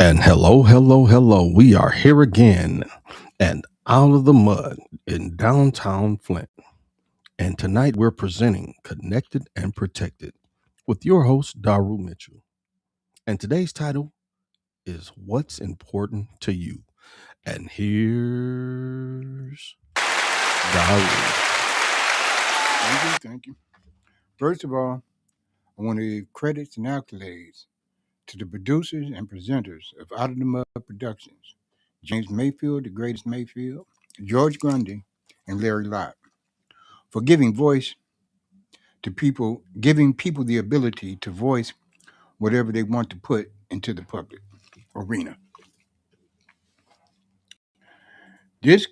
And hello, hello, hello. We are here again and out of the mud in downtown Flint. And tonight we're presenting Connected and Protected with your host, Dehru Mitchell. And today's title is What's Important to You? And here's Dehru. Thank you. First of all, I want to give credits and accolades to the producers and presenters of Out of the Mud Productions, James Mayfield, the greatest Mayfield, George Grundy, and Larry Lott, for giving voice to people, giving people the ability to voice whatever they want to put into the public arena. This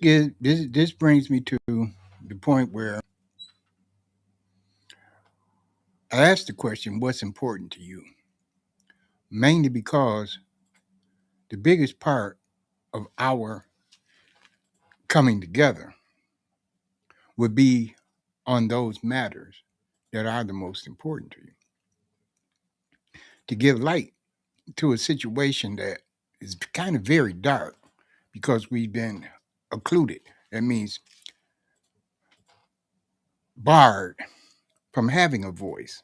brings me to the point where I asked the question, what's important to you? Mainly because the biggest part of our coming together would be on those matters that are the most important to you. To give light to a situation that is kind of very dark because we've been occluded. That means barred from having a voice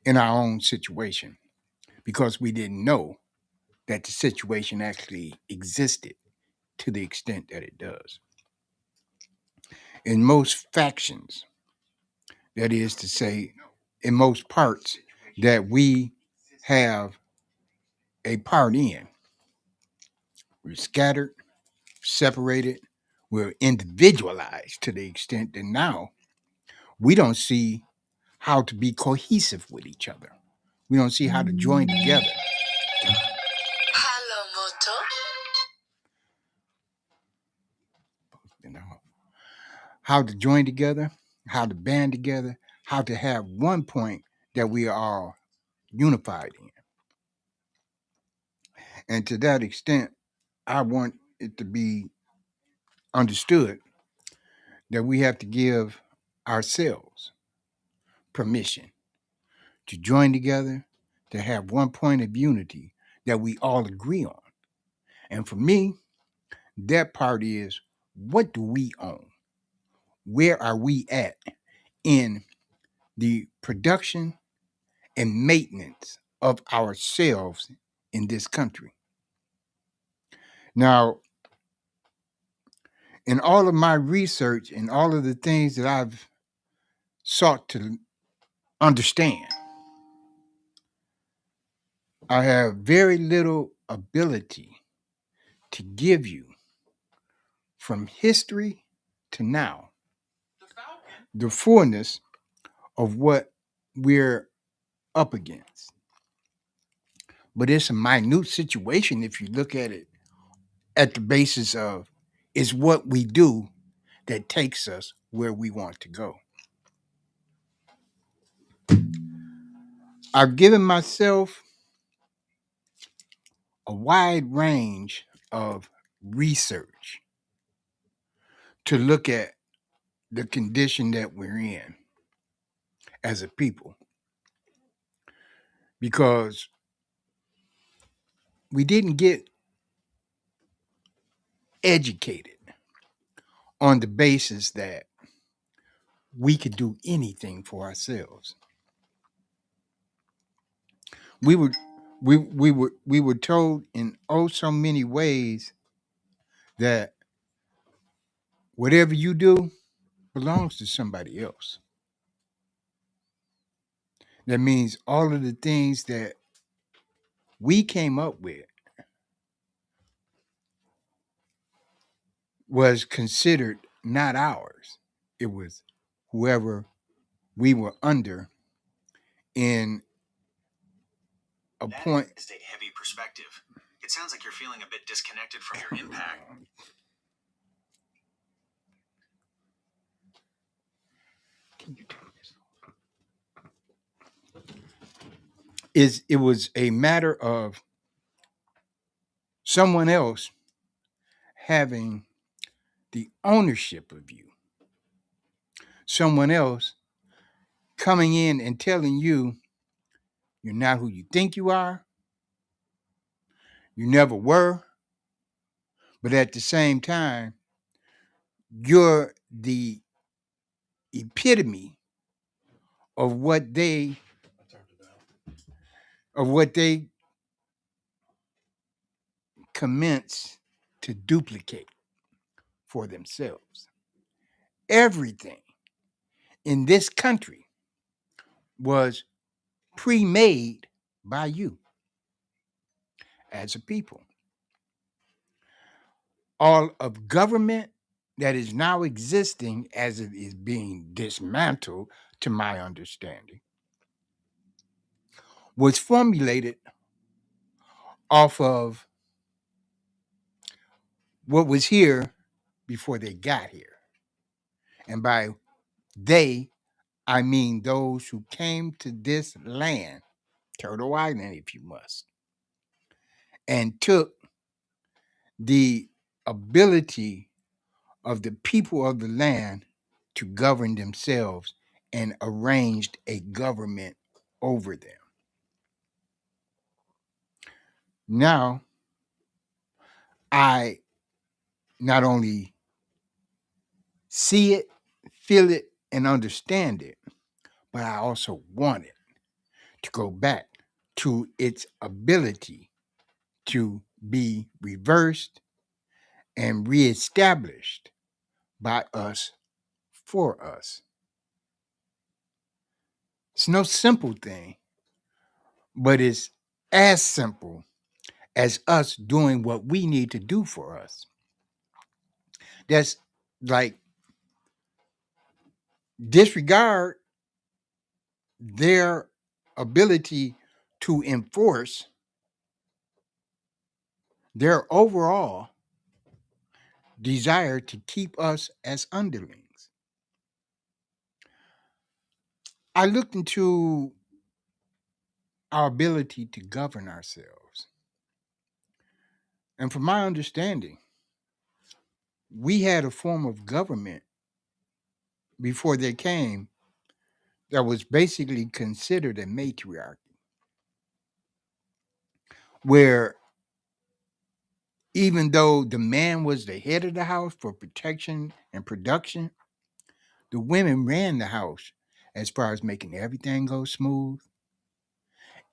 in our own situation because we didn't know that the situation actually existed to the extent that it does. In most factions, that is to say, in most parts that we have a part in, we're scattered, separated, we're individualized to the extent that now we don't see how to be cohesive with each other. We don't see how to join together. Hello, Moto. You know, how to join together, how to band together, how to have one point that we are all unified in. And to that extent, I want it to be understood that we have to give ourselves permission to join together, to have one point of unity that we all agree on. And for me, that part is, what do we own? Where are we at in the production and maintenance of ourselves in this country? Now, in all of my research and all of the things that I've sought to understand, I have very little ability to give you from history to now the fullness of what we're up against. But it's a minute situation if you look at it at the basis of it's what we do that takes us where we want to go. I've given myself a wide range of research to look at the condition that we're in as a people because we didn't get educated on the basis that we could do anything for ourselves. We were we were told in oh so many ways that whatever you do belongs to somebody else. That means all of the things that we came up with was considered not ours. It was whoever we were under in a That point. is a heavy perspective. It sounds like you're feeling a bit disconnected from your impact. Can you turn this off? It was a matter of someone else having the ownership of you. Someone else coming in and telling you you're not who you think you are. You never were, but at the same time, you're the epitome of what they commence to duplicate for themselves. Everything in this country was pre-made by you as a people. All of government that is now existing as it is being dismantled, to my understanding, was formulated off of what was here before they got here. And by they, I mean those who came to this land, Turtle Island, if you must, and took the ability of the people of the land to govern themselves and arranged a government over them. Now, I not only see it, feel it, and understand it, but I also want it to go back to its ability to be reversed and reestablished by us for us. It's no simple thing, but it's as simple as us doing what we need to do for us. That's like disregard their ability to enforce their overall desire to keep us as underlings. I looked into our ability to govern ourselves. And from my understanding, we had a form of government before they came that was basically considered a matriarchy, where even though the man was the head of the house for protection and production, the women ran the house as far as making everything go smooth,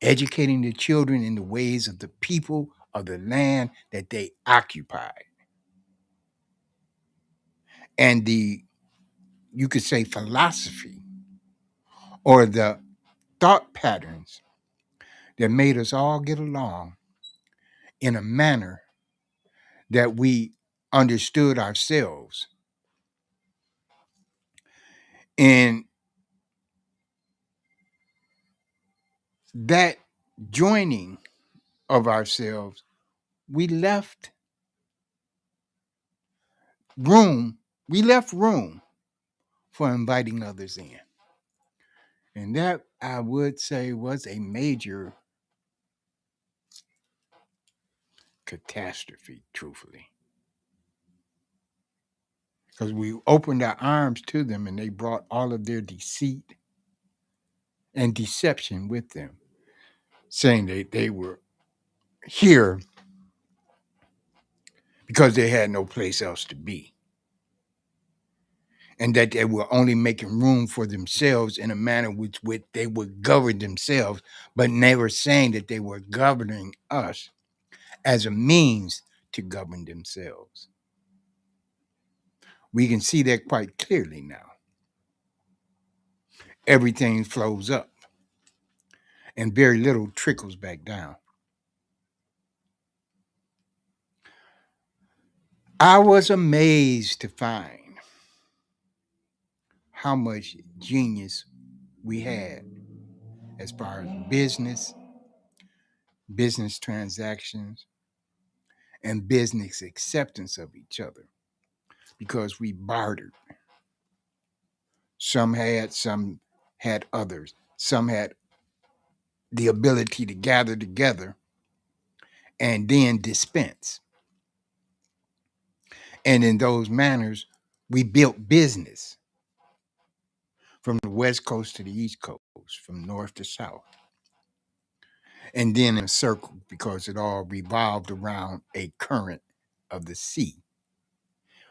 educating the children in the ways of the people of the land that they occupied. And the, you could say, philosophy or the thought patterns that made us all get along in a manner that we understood ourselves. And that joining of ourselves, we left room, we left room for inviting others in. And that, I would say, was a major catastrophe, truthfully. Because we opened our arms to them and they brought all of their deceit and deception with them, saying they were here because they had no place else to be. And that they were only making room for themselves in a manner which they would govern themselves, but never saying that they were governing us as a means to govern themselves. We can see that quite clearly now. Everything flows up and very little trickles back down. I was amazed to find how much genius we had as far as business transactions, and business acceptance of each other because we bartered. Some had others. Some had the ability to gather together and then dispense. And in those manners, we built business from the West Coast to the East Coast, from north to south. and then in a circle because it all revolved around a current of the sea,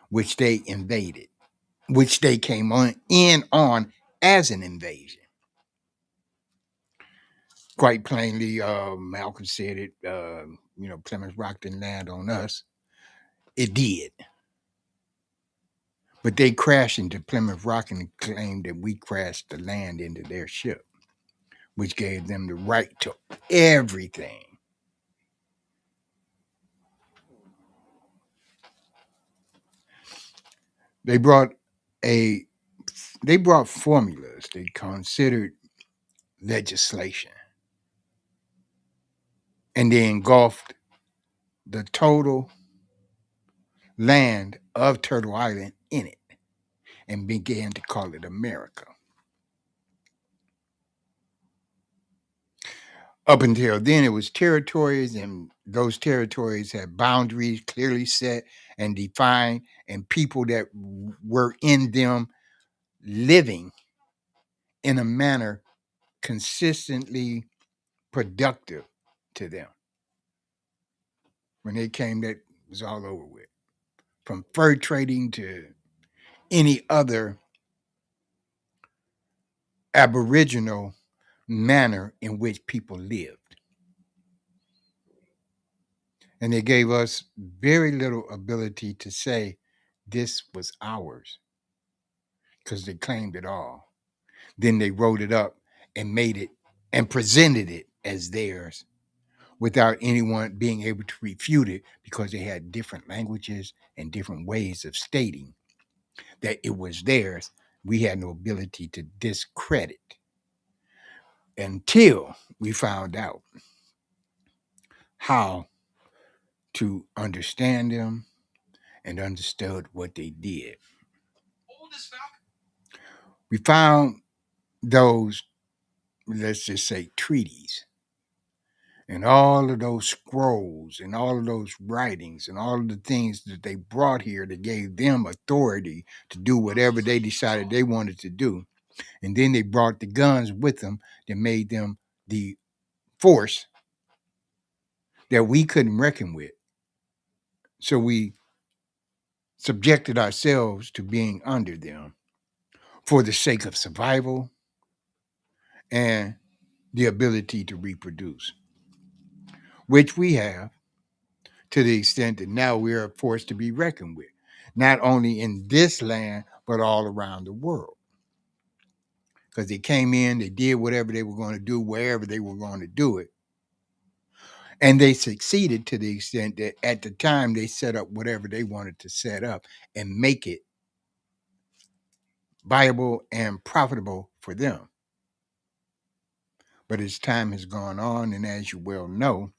which they invaded, which they came on as an invasion. Quite plainly, Malcolm said it. Plymouth Rock didn't land on us. It did, but they crashed into Plymouth Rock and claimed that we crashed the land into their ship, which gave them the right to everything. They brought a they brought formulas. They considered legislation, and they engulfed the total land of Turtle Island in it and began to call it America. Up until then, it was territories, and those territories had boundaries clearly set and defined, and people that were in them living in a manner consistently productive to them. When they came, that was all over with. From fur trading to any other aboriginal manner in which people lived. And they gave us very little ability to say this was ours because they claimed it all. Then they wrote it up and made it and presented it as theirs without anyone being able to refute it because they had different languages and different ways of stating that it was theirs. We had no ability to discredit until we found out how to understand them and understood what they did. We found those, let's just say, treaties and all of those scrolls and all of those writings and all of the things that they brought here that gave them authority to do whatever they decided they wanted to do. And then they brought the guns with them that made them the force that we couldn't reckon with. So we subjected ourselves to being under them for the sake of survival and the ability to reproduce, which we have to the extent that now we are a force to be reckoned with, not only in this land, but all around the world. Because they came in, they did whatever they were going to do, wherever they were going to do it. And they succeeded to the extent that at the time they set up whatever they wanted to set up and make it viable and profitable for them. But as time has gone on, and as you well know,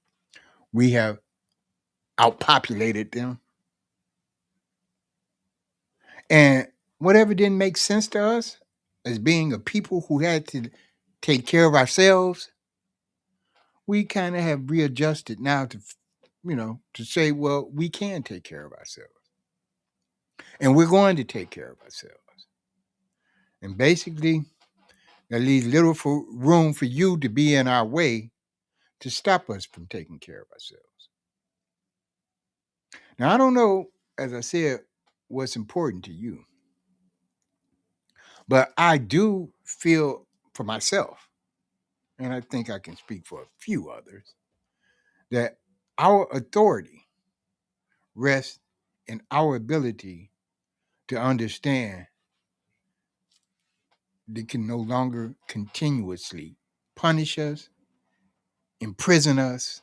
we have outpopulated them. And whatever didn't make sense to us as being a people who had to take care of ourselves, we kind of have readjusted now to say, well, we can take care of ourselves. And we're going to take care of ourselves. And basically, that leaves little room for you to be in our way to stop us from taking care of ourselves. Now, I don't know, as I said, what's important to you, but I do feel for myself, and I think I can speak for a few others, that our authority rests in our ability to understand they can no longer continuously punish us, imprison us,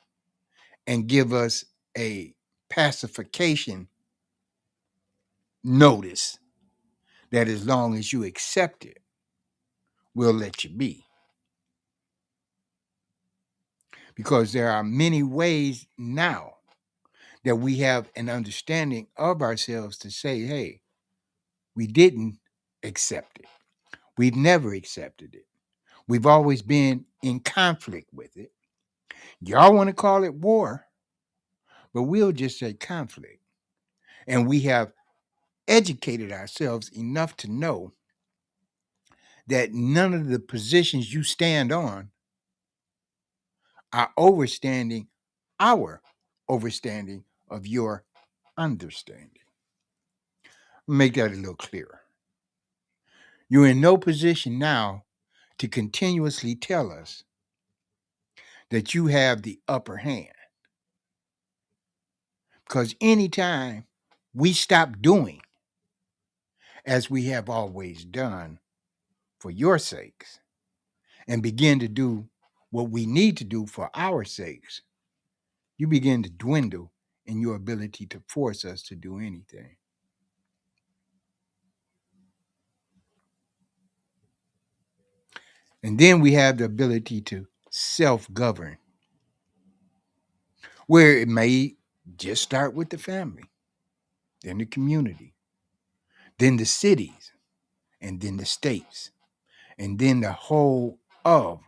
and give us a pacification notice that as long as you accept it, we'll let you be. Because there are many ways now that we have an understanding of ourselves to say, hey, we didn't accept it. We've never accepted it. We've always been in conflict with it. Y'all want to call it war, but we'll just say conflict. And we have educated ourselves enough to know that none of the positions you stand on our overstanding, our overstanding of your understanding. Make that a little clearer. You're in no position now to continuously tell us that you have the upper hand. Because anytime we stop doing as we have always done for your sakes and begin to do what we need to do for our sakes, you begin to dwindle in your ability to force us to do anything. And then we have the ability to self govern, where it may just start with the family, then the community, then the cities, and then the states, and then the whole of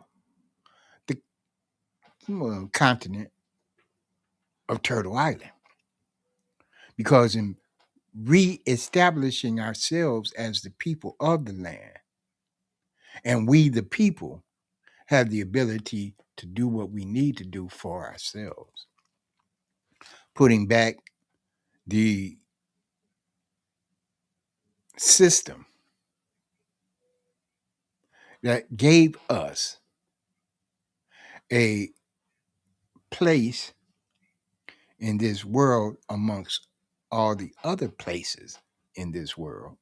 the continent of Turtle Island. Because in reestablishing ourselves as the people of the land, and we, the people, have the ability to do what we need to do for ourselves, putting back the system that gave us a place in this world amongst all the other places in this world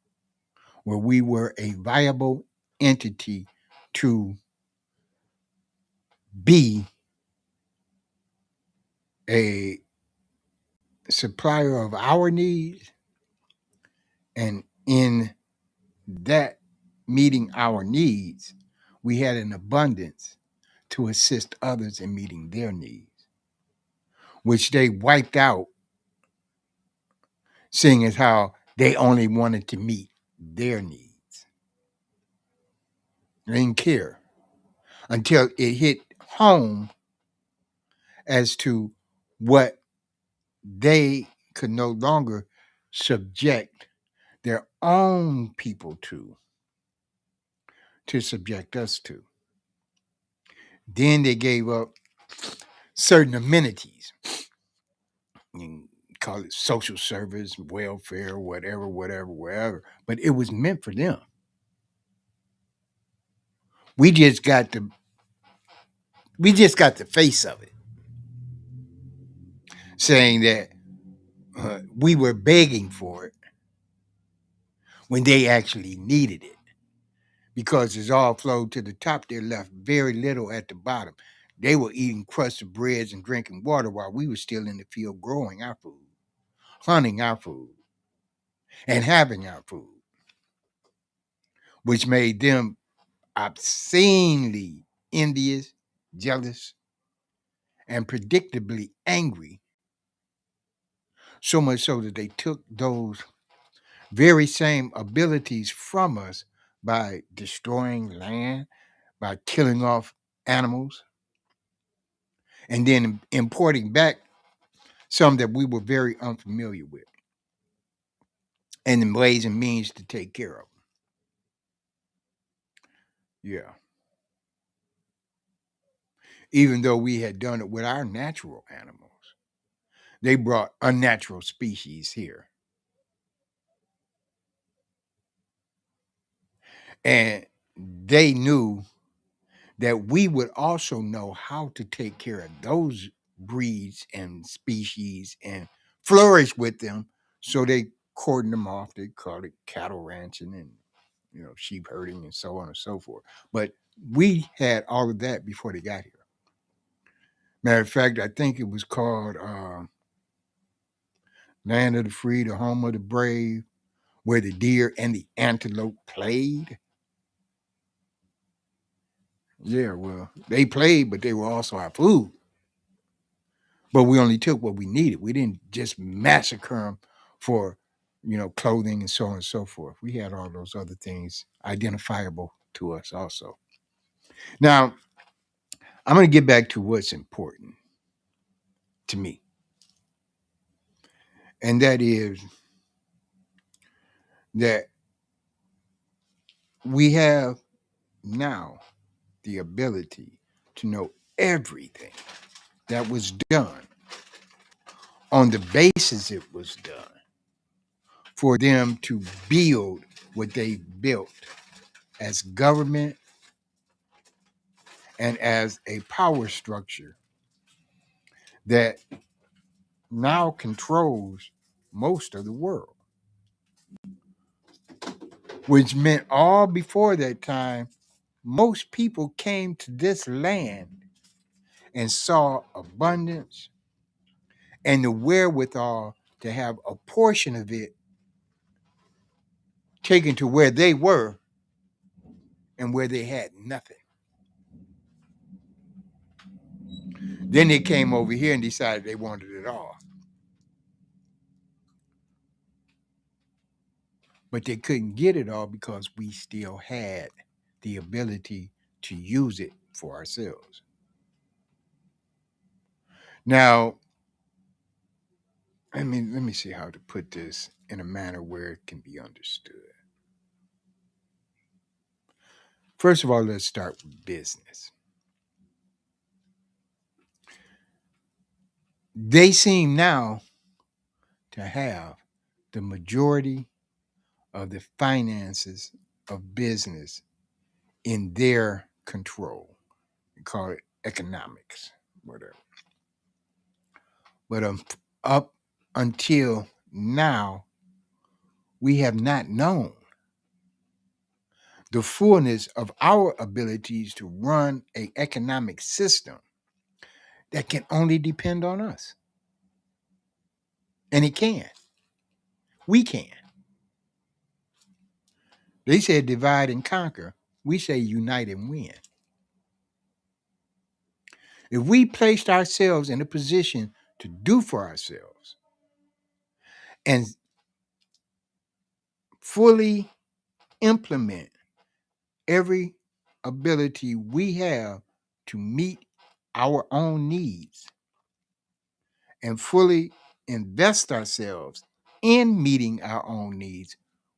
where we were a viable entity to be a supplier of our needs, and in that meeting our needs, we had an abundance to assist others in meeting their needs, which they wiped out, seeing as how they only wanted to meet their needs. They didn't care until it hit home as to what they could no longer subject their own people to subject us to. Then they gave up certain amenities. You can call it social service, welfare, whatever, whatever, wherever. But it was meant for them. We just got the face of it, saying that we were begging for it when they actually needed it. Because it's all flowed to the top, they left very little at the bottom. They were eating crusts of breads and drinking water while we were still in the field growing our food, hunting our food, and having our food, which made them obscenely envious, jealous, and predictably angry. So much so that they took those very same abilities from us by destroying land, by killing off animals, and then importing back some that we were very unfamiliar with, and the ways and means to take care of them. Yeah. Even though we had done it with our natural animals, they brought unnatural species here. And they knew that we would also know how to take care of those breeds and species and flourish with them. So they cordoned them off. They called it cattle ranching and sheep herding and so on and so forth. But we had all of that before they got here. Matter of fact, I think it was called Land of the Free, the Home of the Brave, where the deer and the antelope played. Yeah, well, they played, but they were also our food. But we only took what we needed. We didn't just massacre them for, clothing and so on and so forth. We had all those other things identifiable to us also. Now, I'm going to get back to what's important to me. And that is that we have now the ability to know everything that was done on the basis it was done for them to build what they built as government and as a power structure that now controls most of the world, which meant all before that time, most people came to this land and saw abundance and the wherewithal to have a portion of it taken to where they were and where they had nothing. Then they came over here and decided they wanted it all. But they couldn't get it all because we still had the ability to use it for ourselves. Now, let me see how to put this in a manner where it can be understood. First of all, let's start with business. They seem now to have the majority of the finances of business in their control. We call it economics, whatever. But up until now, we have not known the fullness of our abilities to run an economic system that can only depend on us. And it can. We can. They said divide and conquer. We say unite and win. If we placed ourselves in a position to do for ourselves and fully implement every ability we have to meet our own needs and fully invest ourselves in meeting our own needs,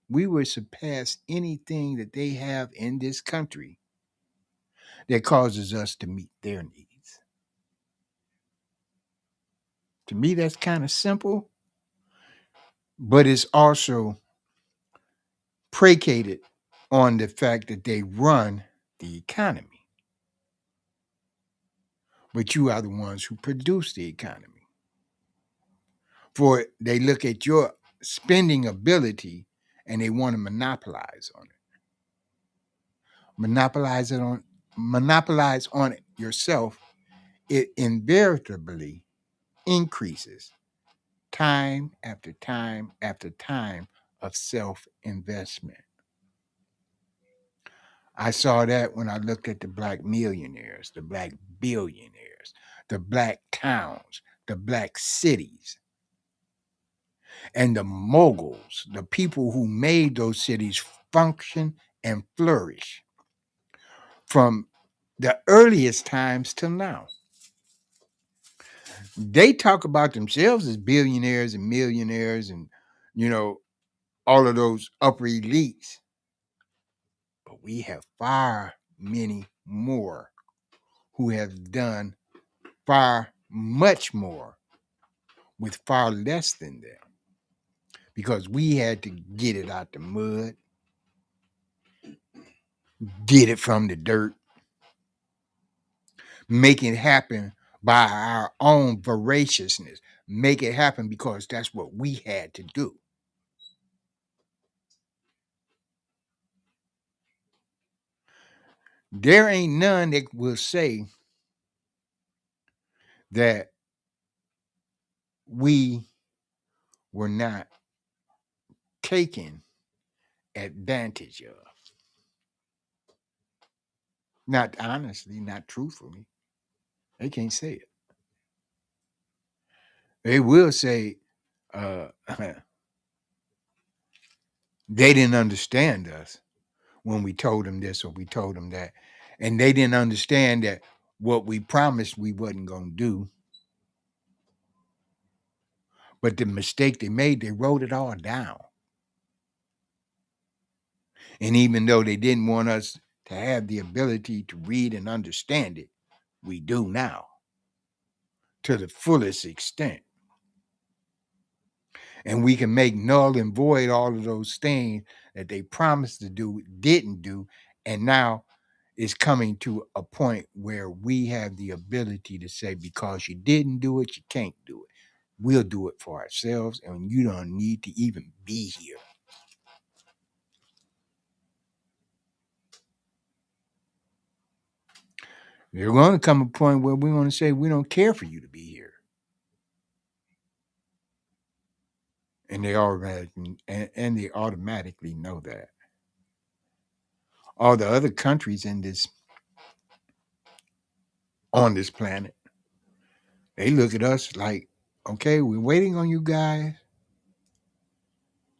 we will surpass anything that they have in this country that causes us to meet their needs. To me, that's kind of simple, but it's also predicated on the fact that they run the economy. But you are the ones who produce the economy. For they look at your spending ability and they want to monopolize on it. Monopolize on it yourself, it invariably increases time after time after time of self-investment. I saw that when I looked at the black millionaires, the black billionaires, the black towns, the black cities, and the moguls, the people who made those cities function and flourish from the earliest times till now. They talk about themselves as billionaires and millionaires and, you know, all of those upper elites. But we have far many more who have done far much more with far less than them because we had to get it out the mud, get it from the dirt, make it happen by our own voraciousness, make it happen because that's what we had to do. There ain't none that will say that we were not taken advantage of. Not honestly, not truthfully. They can't say it. They will say they didn't understand us when we told them this or we told them that. And they didn't understand that what we promised we wasn't going to do. But the mistake they made, they wrote it all down. And even though they didn't want us to have the ability to read and understand it, we do now to the fullest extent. And we can make null and void all of those things that they promised to do, didn't do, and now it's coming to a point where we have the ability to say, because you didn't do it, you can't do it. We'll do it for ourselves, and you don't need to even be here. There's going to come a point where we want to say we don't care for you to be here. And they automatically know that. All the other countries on this planet, they look at us like, okay, we're waiting on you guys.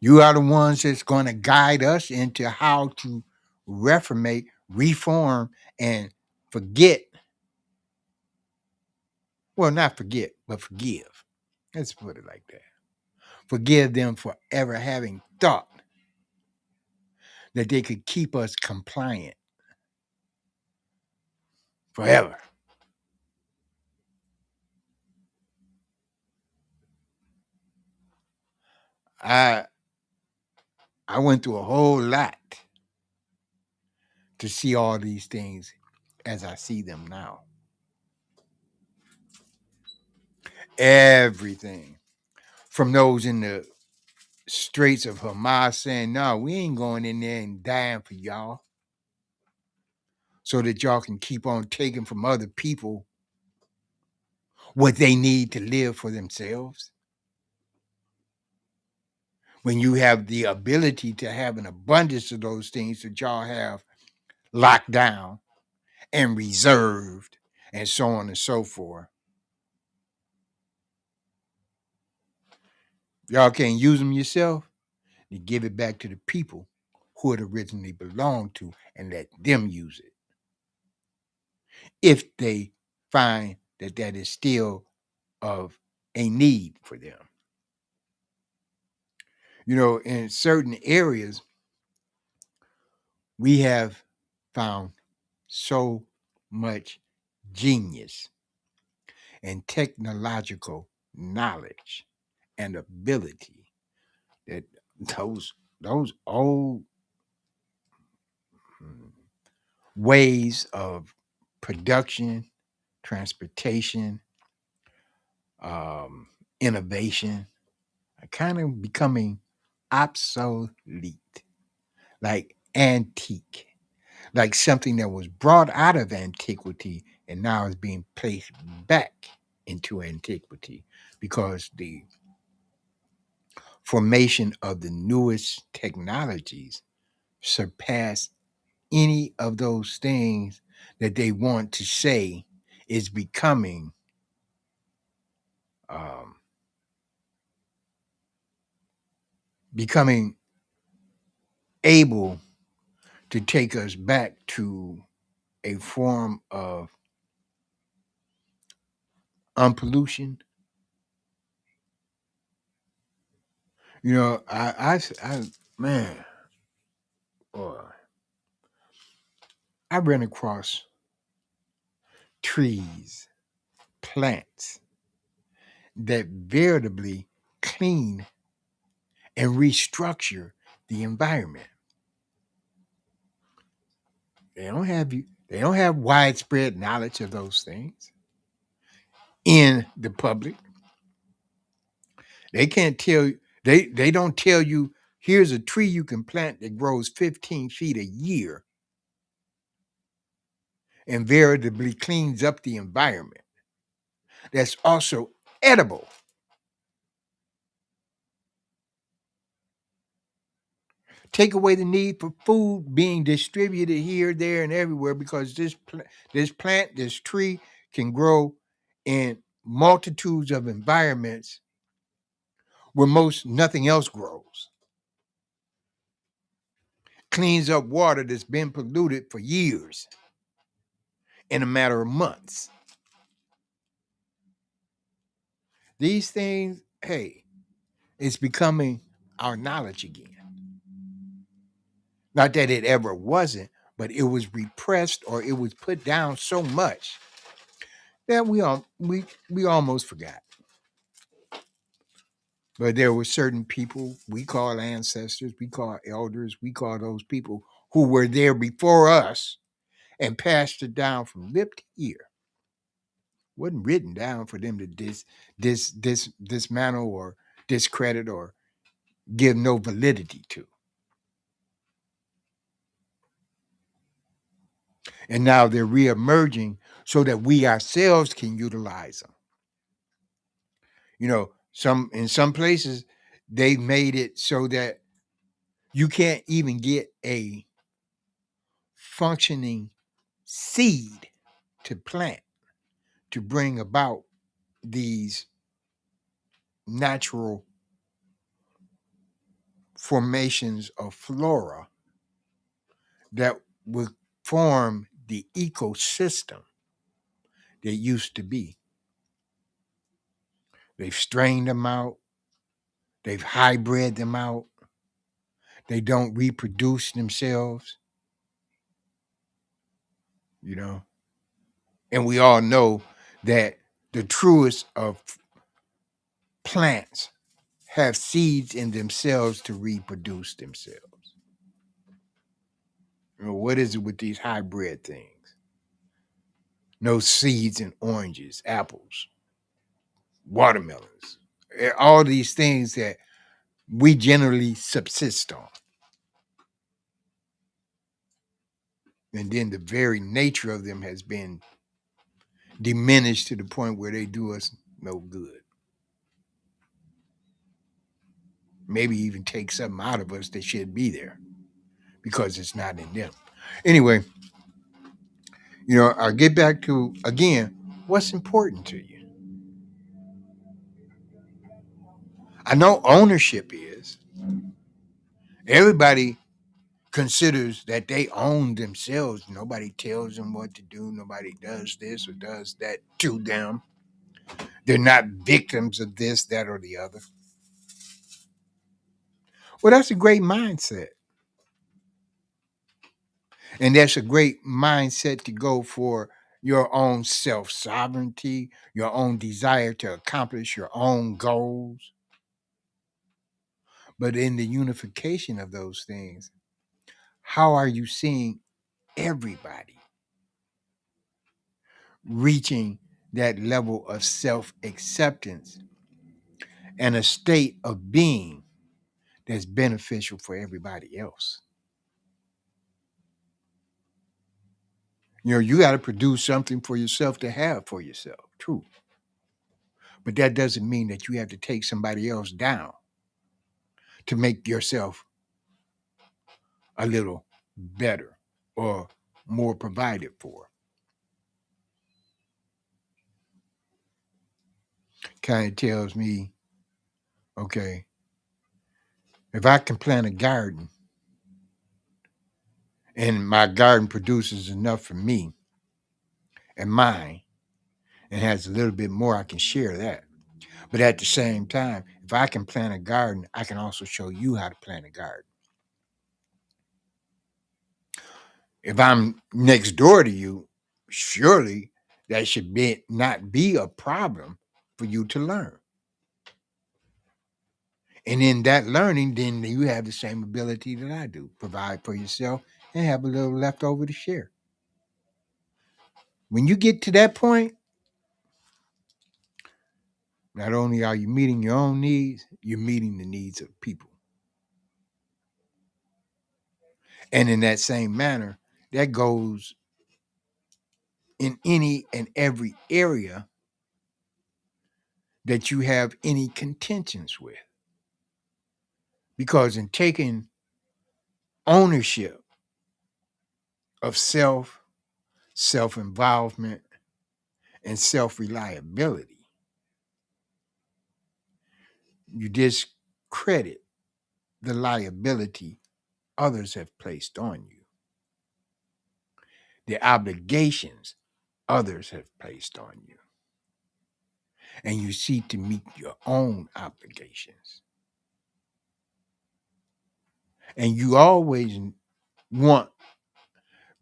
You are the ones that's going to guide us into how to reform, and forget. Well, not forget, but forgive. Let's put it like that. Forgive them for ever having thought that they could keep us compliant forever. I I went through a whole lot to see all these things as I see them now. Everything from those in the streets of Hamas saying, no, we ain't going in there and dying for y'all so that y'all can keep on taking from other people what they need to live for themselves. When you have the ability to have an abundance of those things that y'all have locked down and reserved and so on and so forth, y'all can't use them yourself. You give it back to the people who it originally belonged to and let them use it. If they find that that is still of a need for them. You know, in certain areas, we have found so much genius and technological knowledge and ability that those old ways of production, transportation, innovation are kind of becoming obsolete, like antique, like something that was brought out of antiquity and now is being placed back into antiquity because the formation of the newest technologies surpass any of those things that they want to say is um, becoming able to take us back to a form of unpollution. You know, man, boy, I ran across trees, plants that veritably clean and restructure the environment. They don't have widespread knowledge of those things in the public. They can't tell you, they don't tell you here's a tree you can plant that grows 15 feet a year and veritably cleans up the environment. That's also edible. Take away the need for food being distributed here, there, and everywhere because this plant, this tree can grow in multitudes of environments where most nothing else grows. Cleans up water that's been polluted for years in a matter of months. These things, hey, it's becoming our knowledge again. Not that it ever wasn't, but it was repressed or it was put down so much that we almost forgot. But there were certain people we call ancestors, we call elders, we call those people who were there before us and passed it down from lip to ear. Wasn't written down for them to dismantle or discredit or give no validity to. And now they're reemerging so that we ourselves can utilize them. You know, in some places they've made it so that you can't even get a functioning seed to plant to bring about these natural formations of flora that would form the ecosystem that used to be. They've strained them out, they've hybrid them out, they don't reproduce themselves, you know. And we all know that the truest of plants have seeds in themselves to reproduce themselves. You know, what is it with these hybrid things? No seeds in oranges, apples, watermelons, all these things that we generally subsist on. And then the very nature of them has been diminished to the point where they do us no good. Maybe even take something out of us that should be there because it's not in them. Anyway, I'll get back to again what's important to you. I know ownership is. Everybody considers that they own themselves. Nobody tells them what to do. Nobody does this or does that to them. They're not victims of this, that, or the other. Well, that's a great mindset. And that's a great mindset to go for your own self sovereignty, your own desire to accomplish your own goals. But in the unification of those things, how are you seeing everybody reaching that level of self acceptance and a state of being that's beneficial for everybody else? You got to produce something for yourself to have for yourself, true. But that doesn't mean that you have to take somebody else down to make yourself a little better or more provided for. Kind of tells me, okay, if I can plant a garden and my garden produces enough for me and mine and has a little bit more, I can share that. But at the same time, if I can plant a garden, I can also show you how to plant a garden. If I'm next door to you, surely that should be not be a problem for you to learn. And in that learning, then you have the same ability that I do. Provide for yourself and have a little left over to share. When you get to that point, not only are you meeting your own needs, you're meeting the needs of people. And in that same manner, that goes in any and every area that you have any contentions with. Because in taking ownership of self involvement, and self reliability, you discredit the liability others have placed on you, the obligations others have placed on you, and you seek to meet your own obligations. And you always want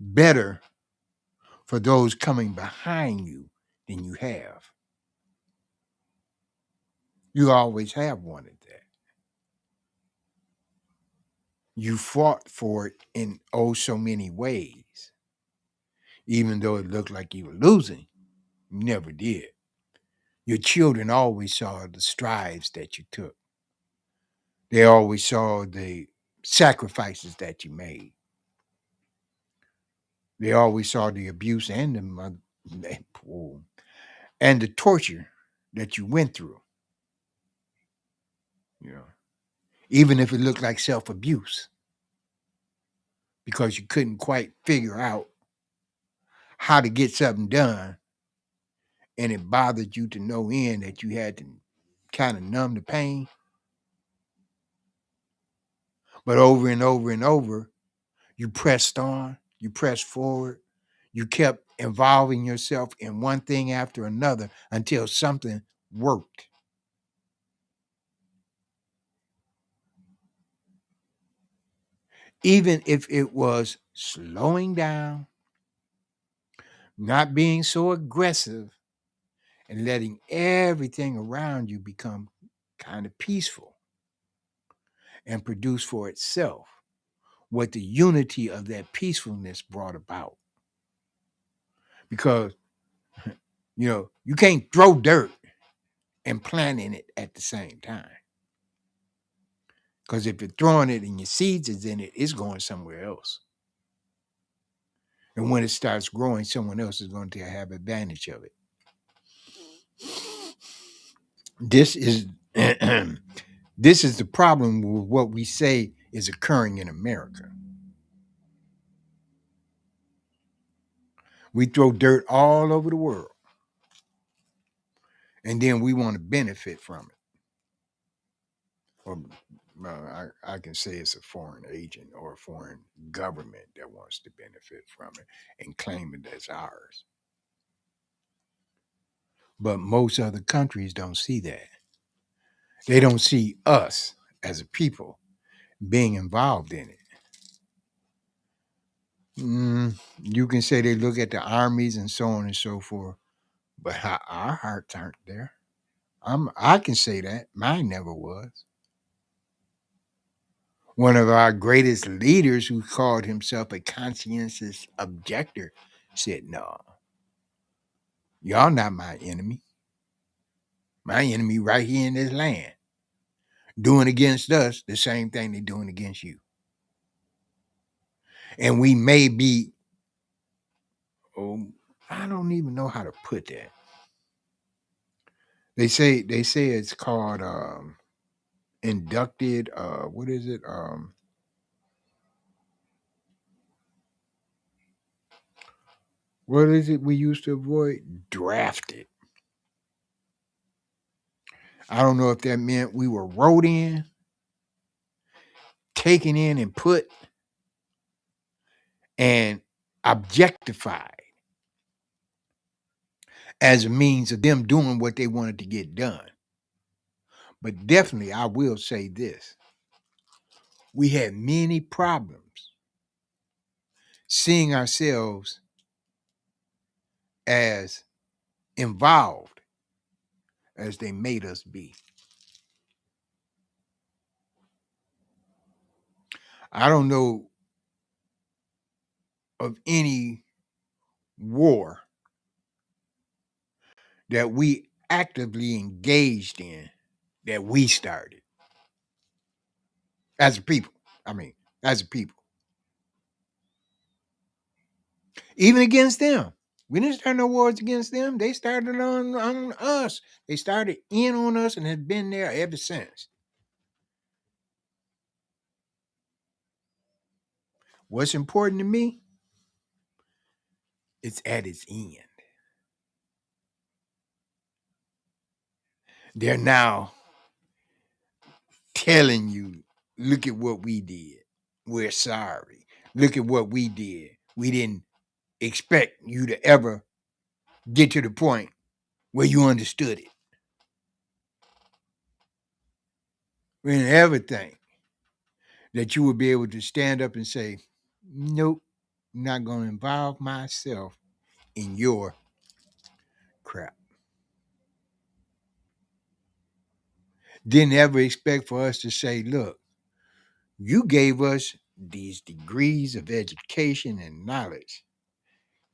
better for those coming behind you than you have. You always have wanted that. You fought for it in oh so many ways. Even though it looked like you were losing, you never did. Your children always saw the strides that you took. They always saw the sacrifices that you made. They always saw the abuse and and the torture that you went through. You know, even if it looked like self-abuse, because you couldn't quite figure out how to get something done, and it bothered you to no end that you had to kind of numb the pain. But over and over and over, you pressed on, you pressed forward, you kept involving yourself in one thing after another until something worked. Even if it was slowing down, not being so aggressive, and letting everything around you become kind of peaceful and produce for itself what the unity of that peacefulness brought about. Because, you can't throw dirt and plant in it at the same time. Because if you're throwing it and your seeds is in it, it's going somewhere else. And when it starts growing, someone else is going to have advantage of it. This is this is the problem with what we say is occurring in America. We throw dirt all over the world, and then we want to benefit from it. Or I can say it's a foreign agent or a foreign government that wants to benefit from it and claim it as ours. But most other countries don't see that. They don't see us as a people being involved in it. You can say they look at the armies and so on and so forth, but our hearts aren't there. I can say that. Mine never was. One of our greatest leaders, who called himself a conscientious objector, said, "No, y'all not my enemy. My enemy right here in this land, doing against us the same thing they're doing against you. And we may be, oh, I don't even know how to put that. They say it's called inducted. What is it? What is it we used to avoid? Drafted. I don't know if that meant we were wrote in, taken in, and put and objectified as a means of them doing what they wanted to get done. But definitely, I will say this: we had many problems seeing ourselves as involved as they made us be. I don't know of any war that we actively engaged in that we started as a people. I mean, as a people, even against them. We didn't start no wars against them. They started on us. They started in on us and have been there ever since. What's important to me? It's at its end. They're now telling you, look at what we did. We're sorry. Look at what we did. We didn't expect you to ever get to the point where you understood it. We didn't ever think that you would be able to stand up and say, nope, I'm not going to involve myself in your crap. didn't ever expect for us to say, look, you gave us these degrees of education and knowledge,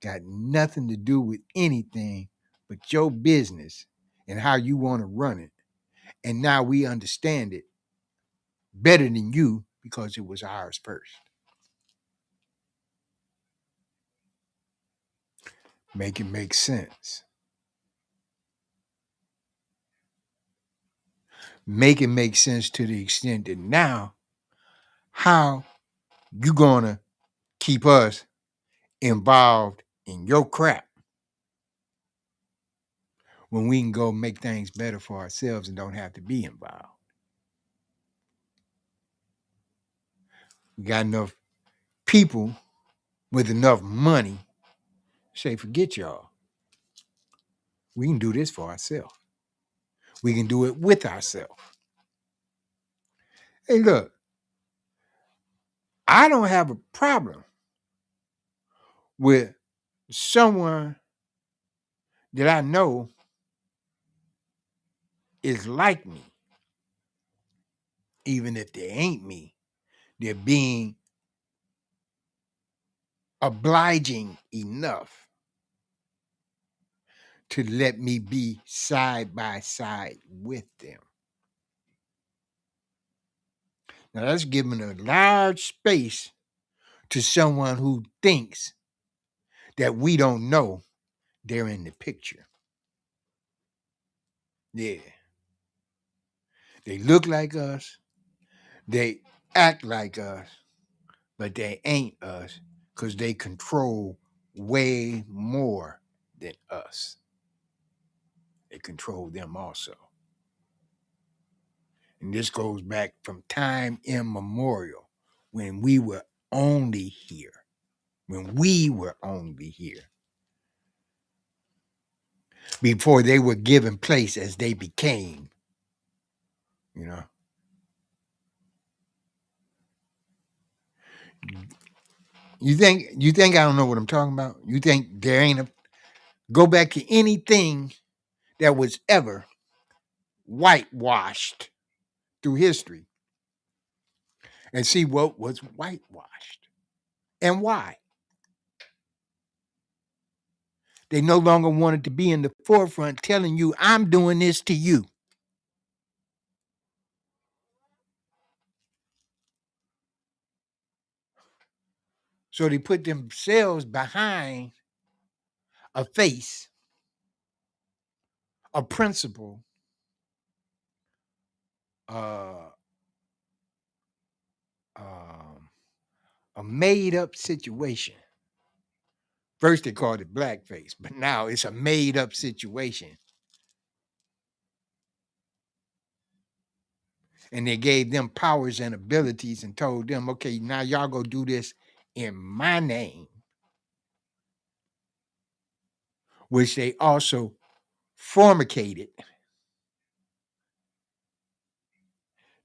got nothing to do with anything but your business and how you want to run it. And now we understand it better than you because it was ours first. Make it make sense. Make it make sense to the extent that now, how you gonna keep us involved in your crap when we can go make things better for ourselves and don't have to be involved? We got enough people with enough money say, forget y'all. We can do this for ourselves. We can do it with ourselves. Hey, look, I don't have a problem with someone that I know is like me, even if they ain't me. They're being obliging enough to let me be side by side with them. Now, that's giving a large space to someone who thinks that we don't know they're in the picture. Yeah. They look like us, they act like us, but they ain't us because they control way more than us. They control them also. And this goes back from time immemorial when we were only here. When we were only here. Before they were given place as they became, you know. You think I don't know what I'm talking about? You think there ain't a go back to anything that was ever whitewashed through history and see what was whitewashed and why. They no longer wanted to be in the forefront telling you, I'm doing this to you. So they put themselves behind a face, a principle, uh, um, a made up situation. First, they called it blackface, but now it's a made up situation. And they gave them powers and abilities and told them, okay, now y'all go do this in my name, which they also formicated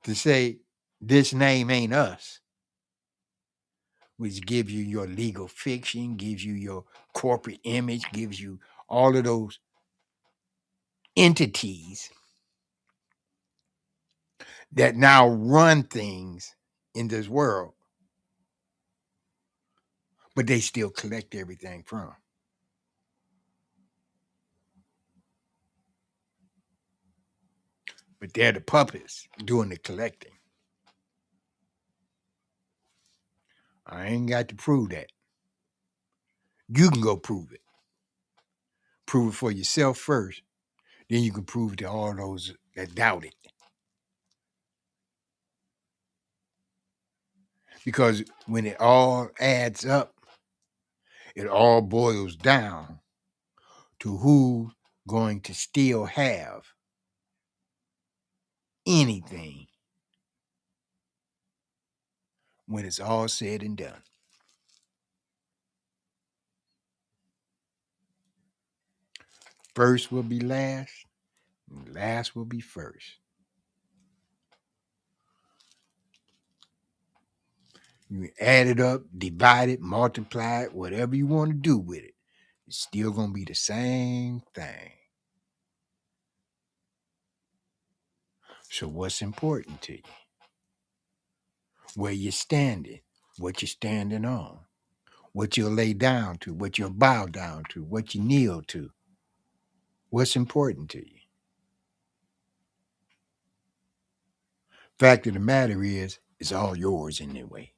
to say, this name ain't us, which gives you your legal fiction, gives you your corporate image, gives you all of those entities that now run things in this world, but they still collect everything from. But they're the puppets doing the collecting. I ain't got to prove that. You can go prove it. Prove it for yourself first. Then you can prove it to all those that doubt it. Because when it all adds up, it all boils down to who's going to still have anything when it's all said and done. First will be last, and last will be first. You add it up, divide it, multiply it, whatever you want to do with it. It's still going to be the same thing. So what's important to you? Where you're standing, what you're standing on, what you'll lay down to, what you'll bow down to, what you kneel to. What's important to you? Fact of the matter is, it's all yours anyway.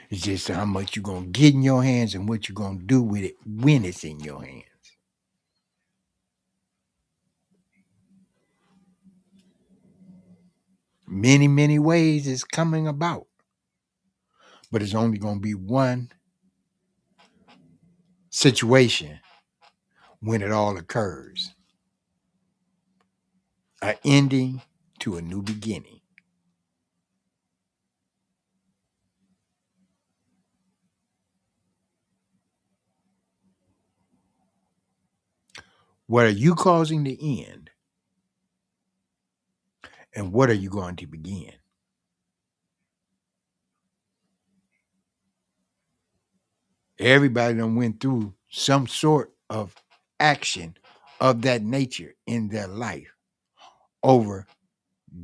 It's just how much you're going to get in your hands and what you're going to do with it when it's in your hands. Many, many ways it's coming about. But it's only going to be one situation when it all occurs. An ending to a new beginning. What are you causing to end? And what are you going to begin? Everybody done went through some sort of action of that nature in their life over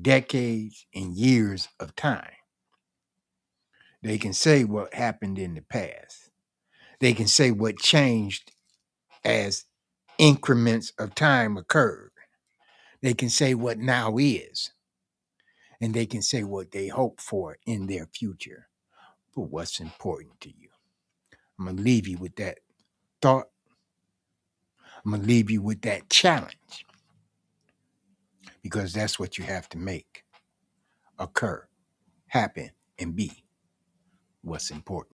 decades and years of time. They can say what happened in the past. They can say what changed as increments of time occurred. They can say what now is. And they can say what they hope for in their future. But what's important to you? I'm going to leave you with that thought. I'm going to leave you with that challenge. Because that's what you have to make occur, happen, and be what's important.